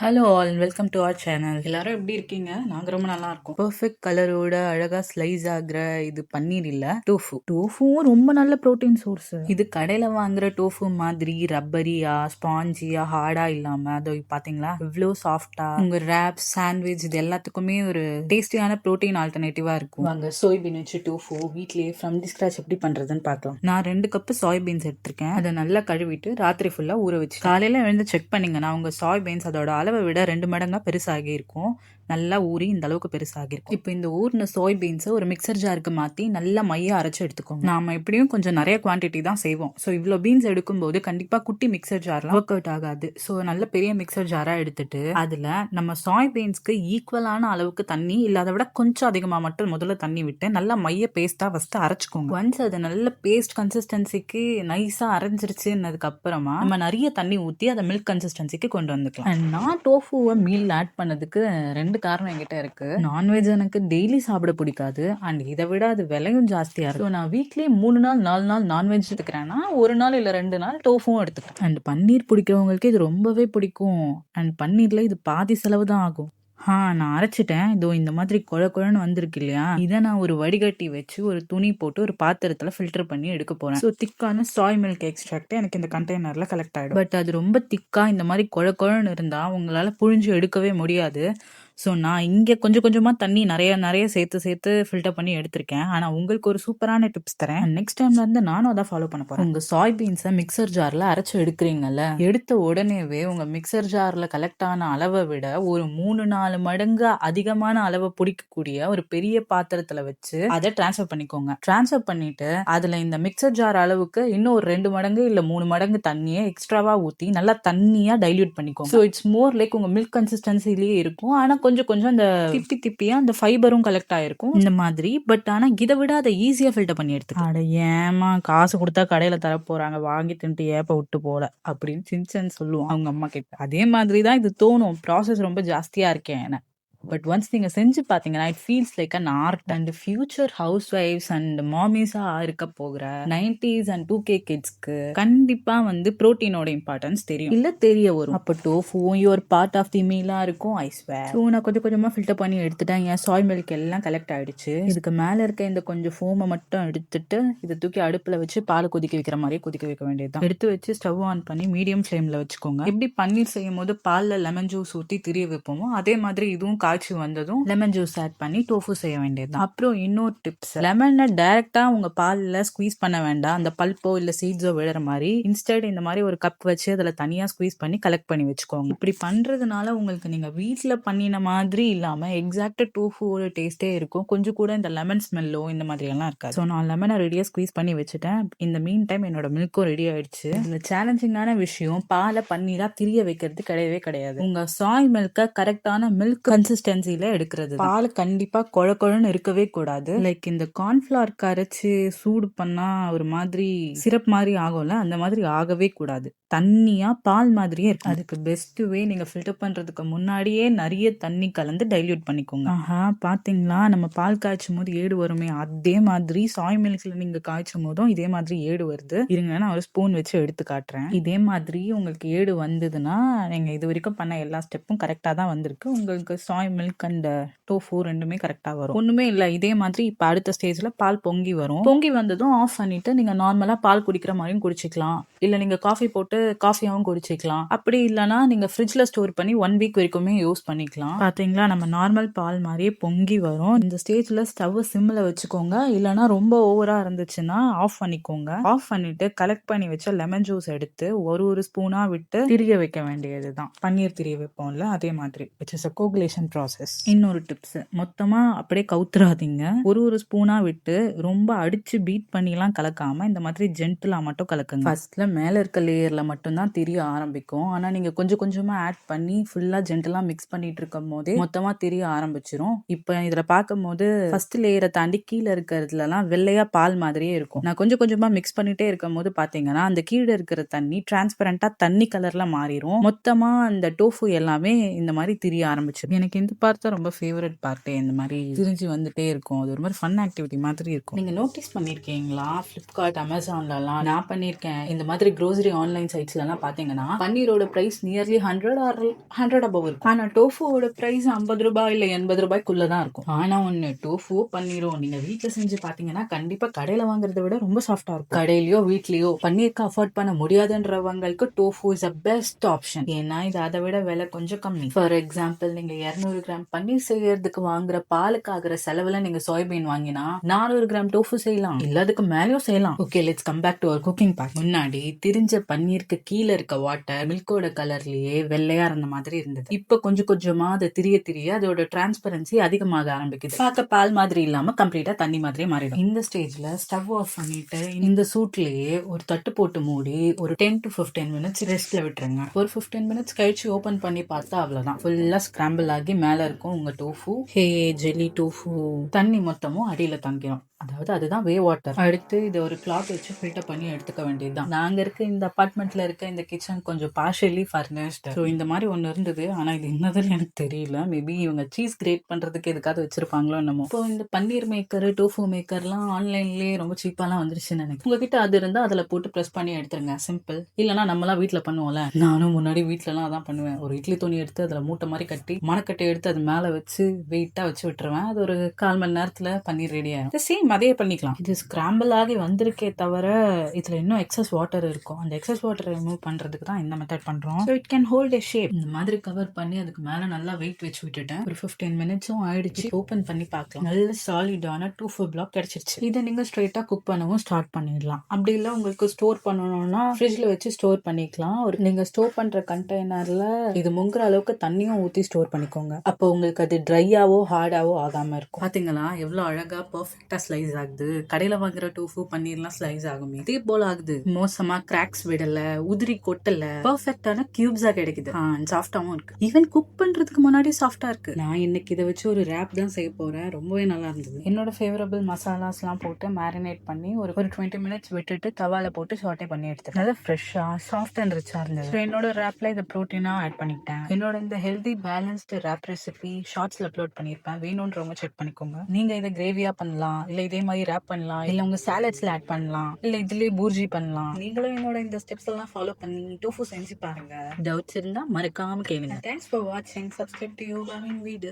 Hello all welcome to our channel. எல்லாரும் எப்படி இருக்கீங்க? நாங்க ரொம்ப நல்லா இருக்கோம். பெர்ஃபெக்ட் கலரோட அழகா ஸ்லைஸ் ஆகுற இது பன்னீர் இல்ல, டோஃபு. டோஃபுவும் ரொம்ப நல்ல புரோட்டீன் சோர்ஸ். இது கடையில வாங்குற டோஃபு மாதிரி ரப்பரியா ஸ்பாஞ்சியா ஹார்டா இல்லாம அதோ பாத்தீங்களா எவ்வளோ சாஃப்டா. உங்க ரேப் சாண்ட்விச் இது எல்லாத்துக்குமே ஒரு டேஸ்டியான புரோட்டீன் ஆல்டர்னேட்டிவா இருக்கும். வாங்க சோய்பீன் வச்சு டோஃபு வீட்லயே ஃப்ரம் தி ஸ்கிராச் எப்படி பண்றதுன்னு பார்க்கலாம். நான் 2 கப் சோய்பீன்ஸ் எடுத்திருக்கேன். அதை நல்லா கழுவிட்டு ராத்திரி ஃபுல்லா ஊற வச்சு காலையில எழுந்து செக் பண்ணீங்கன்னா உங்க சோய்பீன்ஸ் அதோட அளவை விட 2 மடங்கா பெருசாகி இருக்கும். நல்லா ஊறி இந்த அளவுக்கு பெருசாகி இருக்கும். இப்போ இந்த ஊர்ன சோய்பீன்ஸை ஒரு மிக்சர் ஜாருக்கு மாற்றி நல்லா மைய அரைச்சு எடுத்துக்கோங்க. நாம எப்படியும் கொஞ்சம் நிறைய குவான்டிட்டி தான் செய்வோம். ஸோ இவ்வளோ பீன்ஸ் எடுக்கும்போது கண்டிப்பாக குட்டி மிக்சர் ஜார்லாம் ஒர்க் அவுட் ஆகாது. ஸோ நல்ல பெரிய மிக்சர் ஜாராக எடுத்துட்டு அதில் நம்ம சோய்பீன்ஸ்க்கு ஈக்குவலான அளவுக்கு தண்ணி இல்லாத விட கொஞ்சம் அதிகமாக மட்டும் முதல்ல தண்ணி விட்டு நல்லா மைய பேஸ்ட்டாக ஃபஸ்ட்டு அரைச்சிக்கோங்க. ஒன்ஸ் அது நல்ல பேஸ்ட் கன்சிஸ்டன்சிக்கு நைஸாக அரைஞ்சிருச்சுன்னதுக்கு அப்புறமா நம்ம நிறைய தண்ணி ஊற்றி அதை மில்க் கன்சிஸ்டன்சிக்கு கொண்டு வந்துக்கலாம். நான் டோஃபுவை மீல் ஆட் பண்ணதுக்கு 2 காரணம் என்கிட்ட இருக்கு. நான்வெஜ் எனக்கு டெய்லி சாப்பிட பிடிக்காது அண்ட் இதை விட அது விலையும் ஜாஸ்தியா இருக்கு. நான் வீக்லி 3 நாள் 4 நாள் நான்வெஜ் எடுத்துக்கிறேன்னா 1 நாள் இல்ல 2 நாள் டோஃபுவும் எடுத்துக்கிறேன். அண்ட் பன்னீர் பிடிக்கிறவங்களுக்கு இது ரொம்பவே பிடிக்கும். அண்ட் பன்னீர்ல இது பாதி செலவு தான் ஆகும். நான் அரைச்சிட்டேன். இதோ இந்த மாதிரி குழன்னு வந்திருக்கு இல்லையா, இதை நான் ஒரு வடிகட்டி வச்சு ஒரு துணி போட்டு ஒரு பாத்திரத்துல ஃபில்டர் பண்ணி எடுக்க போறேன். ஸோ திக்கான சாய் மில்க் எக்ஸ்ட்ராக்ட் எனக்கு இந்த கண்டெய்னர்ல கலெக்ட் ஆயிடும். பட் அது ரொம்ப திக்கா இந்த மாதிரி குழன்னு இருந்தா உங்களால புழிஞ்சு எடுக்கவே முடியாது. ஸோ நான் இங்கே கொஞ்சம் கொஞ்சமாக தண்ணி நிறைய சேர்த்து ஃபில்டர் பண்ணி எடுத்திருக்கேன். ஆனால் உங்களுக்கு ஒரு சூப்பரான டிப்ஸ் தரேன். நெக்ஸ்ட் டைம்ல இருந்து நானும் அதான் ஃபாலோ பண்ண போறேன். உங்கள் சாய்பீன்ஸை மிக்சர் ஜாரில் அரைச்சி எடுக்கிறீங்கல்ல, எடுத்த உடனேவே உங்கள் மிக்சர் ஜாரில் கலெக்ட் ஆன அளவை விட ஒரு 3-4 மடங்கு அதிகமான அளவை பிடிக்கக்கூடிய ஒரு பெரிய பாத்திரத்தில் வச்சு அதை டிரான்ஸ்ஃபர் பண்ணிக்கோங்க. டிரான்ஸ்ஃபர் பண்ணிட்டு அதில் இந்த மிக்சர் ஜார் அளவுக்கு இன்னும் ஒரு 2 மடங்கு இல்லை 3 மடங்கு தண்ணியை எக்ஸ்ட்ராவா ஊற்றி நல்லா தண்ணியாக டைல்யூட் பண்ணிக்கோங்க. ஸோ இட்ஸ் மோர் லைக் உங்கள் மில்க் கன்சிஸ்டன்சிலேயே இருக்கும். ஆனால் கொஞ்சம் அந்த திப்பியா அந்த ஃபைபரும் கலெக்ட் ஆயிருக்கும் இந்த மாதிரி. பட் ஆனா இதை விட அதை ஈஸியா ஃபில்டர் பண்ணி எடுத்துக்கலாம். அட ஏமா காசு கொடுத்தா கடையில தர போறாங்க, வாங்கி தின்ட்டு ஏப்ப விட்டு போல அப்படின்னு சின்சன் சொல்லுவோம் அவங்க அம்மா கிட்ட. அதே மாதிரிதான் இது தோணும். ப்ராசஸ் ரொம்ப ஜாஸ்தியா இருக்கேன். பட் ஒன்ஸ் நீங்க செஞ்சு பாத்தீங்கன்னா it feels like an art. And future ஹவுஸ் ஒய்ஃப்ஸ் அண்ட் மாமிஸா இருக்க போகிற 90s அண்ட் 2K கிட்ஸ்க்கு கண்டிப்பா வந்து புரோட்டீனோட இம்பார்ட்டன்ஸ் தெரியும் இல்ல தெரிய வரும். அப்போ டோஃபுவும் ஒரு பார்ட் ஆஃப் தி மீலா இருக்கும். I swear. ஸோ நான் கொஞ்சமா ஃபில்டர் பண்ணி எடுத்துட்டேன். என் சாய் மில்க் எல்லாம் கலெக்ட் ஆயிடுச்சு. இதுக்கு மேல இருக்க இந்த கொஞ்சம் ஃபோமை மட்டும் எடுத்துட்டு இதை தூக்கி அடுப்புல வச்சு பால் கொதிக்க வைக்கிற மாதிரி கொதிக்க வைக்க வேண்டியதுதான். எடுத்து வச்சு ஸ்டவ் ஆன் பண்ணி மீடியம் ஃபிளேம்ல வச்சுக்கோங்க. எப்படி பன்னீர் செய்யும் போது பால்ல லெமன் ஜூஸ் ஊற்றி திரிய வைப்போமோ அதே மாதிரி இதுவும் காய்ச்சி வந்ததும் லெமன் ஜூஸ் ஆட் பண்ணி டோஃபு செய்ய வேண்டியது. அப்புறம் இன்னொரு டிப்ஸ், லெமனை டைரக்டா உங்க பால்ல ஸ்குவீஸ் பண்ண வேண்டாம். அந்த பல்போ இல்ல சீட்ஸோ விழுற மாதிரி இன்ஸ்டெட் இந்த மாதிரி ஒரு கப் வச்சு அதுல தனியா ஸ்குவீஸ் பண்ணி கலெக்ட் பண்ணி வச்சுக்கோங்க. இப்படி பண்றதுனால உங்களுக்கு நீங்க வீட்டுல பண்ணின மாதிரி இல்லாம எக்ஸாக்ட் டோஃபுவோட டேஸ்டே இருக்கும். கொஞ்சம் கூட இந்த லெமன் ஸ்மெல்லோ இந்த மாதிரி எல்லாம் இருக்காது. ஸோ நான் லெமனை ரெடியா ஸ்குவீஸ் பண்ணி வச்சுட்டேன். இந்த மீன் டைம் என்னோட மில்க்கும் ரெடி ஆயிடுச்சு. இந்த சேலஞ்சிங்கான விஷயம் பாலை பன்னீரா திரிய வைக்கிறது கிடையவே கிடையாது. உங்க சாய் மில்க கரெக்டான மில்க் கன்சிஸ்டன்சில எடுக்கிறது. பால் கண்டிப்பா குழன்னு இருக்கவே கூடாது. லைக் இந்த கார்ன்ஃபிளவர் கரைச்சு சூடு பண்ணா ஒரு மாதிரி சிரப் மாதிரி ஆகும்ல, அந்த மாதிரி ஆகவே கூடாது. தண்ணியா பால் மாதிரியே இருக்கும். அதுக்கு பெஸ்ட் வே நீங்க ஃபில்டர் பண்றதுக்கு முன்னாடியே நிறைய தண்ணி கலந்து டைல்யூட் பண்ணிக்கோங்க. பாத்தீங்களா நம்ம பால் காய்ச்சும் போது ஏடு வருமே, அதே மாதிரி சாய் மில்க்ல நீங்க காய்ச்சும் போதும் இதே மாதிரி ஏடு வருது. இருங்க நான் ஒரு ஸ்பூன் வச்சு எடுத்து காட்டுறேன். இதே மாதிரி உங்களுக்கு ஏடு வந்ததுன்னா நீங்க இது வரைக்கும் பண்ண எல்லா ஸ்டெப்பும் கரெக்டா தான் வந்திருக்கு. உங்களுக்கு சாய் மில்க் அண்ட் டோஃபு ரெண்டுமே கரெக்டா வரும். ஒண்ணுமே இல்ல. இதே மாதிரி இப்ப அடுத்த ஸ்டேஜ்ல பால் பொங்கி வரும். பொங்கி வந்ததும் ஆஃப் பண்ணிட்டு நீங்க நார்மலா பால் குடிக்கிற மாதிரியும் குடிச்சிக்கலாம். இல்ல நீங்க காஃபி போட்டு காஃபியாவும் குடிச்சிக்கலாம். அப்படி இல்லைன்னா நீங்க ஃப்ரிட்ஜ்ல ஸ்டோர் பண்ணி 1 வீக் வரைக்குமே யூஸ் பண்ணிக்கலாம். பாத்தீங்களா நம்ம நார்மல் பால் மாதிரியே பொங்கி வரும். இந்த ஸ்டேஜ்ல ஸ்டவ் சிம்ல வச்சுக்கோங்க. இல்லைன்னா ரொம்ப ஓவரா இருந்துச்சுன்னா ஆஃப் பண்ணிக்கோங்க. ஆஃப் பண்ணிட்டு கலெக்ட் பண்ணி வச்ச லெமன் ஜூஸ் எடுத்து ஒரு ஸ்பூனா விட்டு திரிய வைக்க வேண்டியதுதான். பன்னீர் திரிய வைப்போம்ல அதே மாதிரி. It's is a coagulation process. இன்னொரு டிப்ஸ், மொத்தமா அப்படியே கவுத்துறாதீங்க. ஒரு ஸ்பூனா விட்டு ரொம்ப அடிச்சு பீட் பண்ணிலாம் கலக்காம இந்த மாதிரி ஜென்டிலா மட்டும் கலக்குங்க. ஃபர்ஸ்ட்ல மேல இருக்க லேயர்ல மட்டும் தான் தெரிய ஆரம்பிக்கும். ஆனா நீங்க கொஞ்சமா ஆட் பண்ணி ஃபுல்லா ஜென்டிலா மிக்ஸ் பண்ணிட்டு இருக்கும் போதே மொத்தமா தெரிய ஆரம்பிச்சிரும். இப்ப இதுல பார்க்கும் போது ஃபர்ஸ்ட் லேயரை தாண்டி கீழே இருக்கிறதுல எல்லாம் வெள்ளையா பால் மாதிரியே இருக்கும். நான் கொஞ்சமா மிக்ஸ் பண்ணிட்டே இருக்கும் போது பாத்தீங்கன்னா அந்த கீழே இருக்கிற தண்ணி டிரான்ஸ்பரண்டா தண்ணி கலர்ல மாறிடும். மொத்தமா அந்த டோஃபு எல்லாமே இந்த மாதிரி தெரிய ஆரம்பிச்சிடும். எனக்கு இந்த பார்ட் தான் ரொம்ப ஃபேவரட் பார்ட்டே. இந்த மாதிரி திரிஞ்சு வந்துட்டே இருக்கும். அது ஒரு மாதிரி ஃபன் ஆக்டிவிட்டி மாதிரி இருக்கும். நீங்க நோட்டீஸ் பண்ணிருக்கீங்களா, பிளிப்கார்ட் அமேசான்லலாம் நான் பண்ணியிருக்கேன் இந்த மாதிரி க்ரோசரி ஆன்லைன் சைட்ஸ்ல எல்லாம் பாத்தீங்கன்னா பன்னீரோட பிரைஸ் நியர்லி 100 above இருக்கும். ஆனா டோஃபுவோட பிரைஸ் 50 ரூபாய் இல்ல 80 ரூபாய்க்குள்ளதான் இருக்கும். ஆனா ஒண்ணு, டோஃபு பன்னீரும் நீங்க வீட்டுல செஞ்சு பாத்தீங்கன்னா கண்டிப்பா கடையில வாங்குறதை விட ரொம்ப சாஃப்டா இருக்கும். கடையிலயோ வீட்லயோ பன்னீருக்கு அஃபோர்ட் பண்ண முடியாதுன்றவங்களுக்கு tofu is a best option. ஏன்னா இது அதை விட விலை கொஞ்சம் கம்மி. ஃபார் எக்ஸாம்பிள், நீங்க 200 கிராம் பன்னீர் செய்யறதுக்கு வாங்குற பாலுக்கு ஆகிற செலவுல நீங்க சோயாபீன் வாங்கினா 400 கிராம் டோஃபு செய்யலாம், இல்ல அதுக்கு மேலயும் செய்யலாம். Okay, let's come back to our cooking part. முன்னாடி திரிஞ்ச பன்னீருக்கு கீழே இருக்க வாட்டர் மில்கோட கலர்லயே வெள்ளையா இருந்த மாதிரி இருந்தது. இப்ப கொஞ்சம் கொஞ்சமா அதை திரிய திரிய அதோட டிரான்ஸ்பரன்சி அதிகமாக ஆரம்பிக்குது. பார்க்க பால் மாதிரி இல்லாம கம்ப்ளீட்டா தண்ணி மாதிரியே மாறிடும். இந்த ஸ்டேஜ்ல ஸ்டவ் ஆஃப் பண்ணிட்டு இந்த சூட்லயே ஒரு தட்டு போட்டு மூடி ஒரு 10 to 15 மினிட்ஸ் ரெஸ்ட்ல விட்டுருங்க. ஒரு 15 மினிட்ஸ் கழிச்சு ஓபன் பண்ணி பார்த்தா அவ்வளவுதான், ஃபுல்லா ஸ்கிராம்பிள் ஆகி மேல இருக்கும் உங்க டோஃபு. ஹே ஜெல்லி டோஃபு. தண்ணி மொத்தமும் அடியில தங்கிடும். அதாவது அதுதான் வே வாட்டர். அடுத்து இதை ஒரு கிளாத் வச்சு ஃபில்டர் பண்ணி எடுத்துக்க வேண்டியதுதான். நாங்க இருக்க இந்த அபார்ட்மெண்ட்ல இருக்க இந்த கிச்சன் கொஞ்சம் பார்ஷியலி ஃபர்னிஷ்டு. ஸோ இந்த மாதிரி ஒன்று இருந்தது. ஆனா இது என்னதுன்னு எனக்கு தெரியல. மேபி இவங்க சீஸ் கிரேட் பண்றதுக்கு எதுக்காவது வச்சிருப்பாங்களோ என்னமோ. இப்போ இந்த பன்னீர் மேக்கர், டோஃபு மேக்கர்லாம் ஆன்லைன்லயே ரொம்ப சீப்பாலாம் வந்துருச்சுன்னு நினைக்கிறேன். உங்ககிட்ட அது இருந்தா அதுல போட்டு ப்ரெஸ் பண்ணி எடுத்துருங்க, சிம்பிள். இல்லைன்னா நம்மளாம் வீட்டுல பண்ணுவோம்ல, நானும் முன்னாடி வீட்டுலலாம் அதான் பண்ணுவேன். ஒரு இட்லி துணி எடுத்து அதுல மூட்டை மாதிரி கட்டி மணக்கட்டை எடுத்து அது மேல வச்சு வெயிட்டா வச்சு விட்டுருவேன். அது ஒரு 1/4 மணி நேரத்துல பன்னீர் ரெடி ஆகும். சேம் அதே பண்ணிக்கலாம். இது ஸ்கிராம்பிள் ஆகி வந்திருக்கே தவிர இதுல இன்னும் எக்ஸஸ் வாட்டர் இருக்கும். அந்த எக்ஸஸ் வாட்டர் ரிமூவ் பண்றதுக்கு தான் இந்த மெத்தட் பண்றோம். So it can hold a shape. இந்த மாதிரி கவர் பண்ணி அதுக்கு மேல நல்லா வெயிட் வச்சு விட்டுட்டேன். ஒரு 15 மினிட்ஸும் ஆயிடுச்சு. ஓபன் பண்ணி பார்க்கலாம். நல்ல சாலிடான டோஃபு பிளாக் கிடைச்சிருச்சு. இதை நீங்க ஸ்ட்ரைட்டா குக் பண்ணவும் ஸ்டார்ட் பண்ணிடலாம். அப்படி இல்ல உங்களுக்கு ஸ்டோர் பண்ணணும்னா ஃப்ரிட்ஜ்ல வச்சு ஸ்டோர் பண்ணிக்கலாம். ஒரு நீங்க ஸ்டோர் பண்ற கண்டெய்னர்ல இது முங்குற அளவுக்கு தண்ணியும் ஊத்தி ஸ்டோர் பண்ணிக்கோங்க. அப்போ உங்களுக்கு அது ட்ரையாவோ ஹார்டாவோ ஆகாம இருக்கும். பாத்தீங்களா எவ்வளவு அழகா பெர்ஃபெக்ட்டா ஸ்லைஸ் ஆகுது. கடையில வாங்குற டோஃபு பன்னீர்லாம் ஸ்லைஸ் ஆகுமே, இதே போல ஆகுது. மோசமா கிராக்ஸ் விடல, உதிரி கொட்டல, பெர்ஃபெக்ட்டான கியூப்ஸா கிடைக்குது. சாஃப்டாவும் இருக்கு. ஈவன் குக் பண்றதுக்கு முன்னாடி சாஃப்டா இருக்கு. நான் இன்னைக்கு இதை வச்சு ஒரு ரேப் தான் செய்ய போறேன். ரொம்பவே நல்லா இருந்தது. என்னோட ஃபேவரபிள் மசாலாஸ் எல்லாம் போட்டு மேரினேட் பண்ணி ஒரு 20 மினிட்ஸ் விட்டுட்டு தவால போட்டு சாட்டே பண்ணி எடுத்துட்டேன். நல்லா ஃப்ரெஷ்ஷா சாஃப்ட் அண்ட் ரிச்சா இருந்தது. என்னோட ரேப்ல இதை ப்ரோட்டீனா ஆட் பண்ணிக்கிட்டேன். என்னோட இந்த ஹெல்தி பேலன்ஸ்டு ரேப் ரெசிபி ஷார்ட்ஸ்ல அப்லோட் பண்ணிருப்பேன். வேணும்ன்றவங்க செக் பண்ணிக்கோங்க. நீங்க இதை கிரேவியா பண்ணலாம், இல்ல இதே மாதிரி ரேப் பண்ணலாம், இல்ல உங்க சாலட்ஸ்ல ஆட் பண்ணலாம், இல்ல இதுலயே பூர்ஜி பண்ணலாம். நீங்களும் என்னோட இந்த ஸ்டெப்ஸ் எல்லாம் ஃபாலோ பண்ணி டோஃபு செஞ்சு பாருங்க. டவுட்ஸ் இருந்தா மறக்காம கேளுங்க. தேங்க்ஸ் ஃபார் வாட்சிங். சப்ஸ்கிரைப் டு யோகா வீடு.